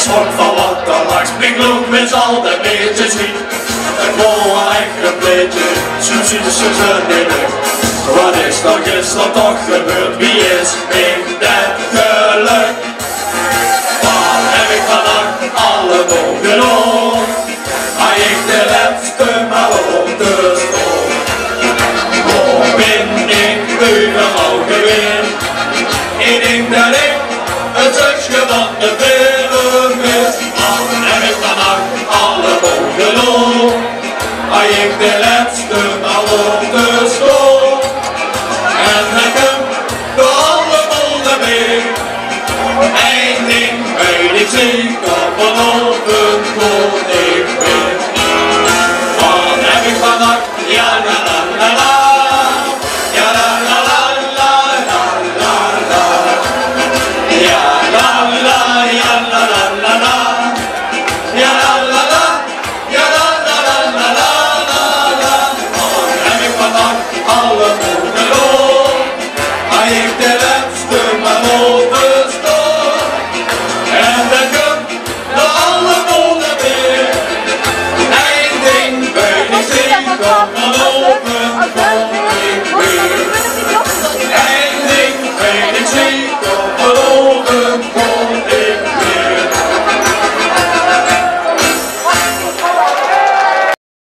schrok van wat er lag, springloop met al dat beetje schiet. Het wou echt een beetje, Susie de zussen in de. Wat is er gisteren toch gebeurd, wie is in dat geluk? Waar heb ik vannacht alle bogen op? Hij ik de laatste maar op de stoel. Waar ben ik überhaupt geweest? Ik denk dat ik het zusje van de wereld is. Waar heb ik vannacht alle bogen op? Hij ik de laatste maar op de stoel. En ik hem door alle bolden mee. Eén ding weet ik zeker, vanochtend kon ik weer. Wat heb ik vannacht? Ja la la la la. Ja la la la la la la la. Ja la la ja la la la la. Ja la la la. Ja la la la la la la. Wat heb ik vannacht? Alle mogen op. Hij heeft de laatste maar overstond. En dan komt de alle bonden weer. Eén ding weet ik zeker, vanochtend kom ik weer. Eén ding weet ik zeker, vanochtend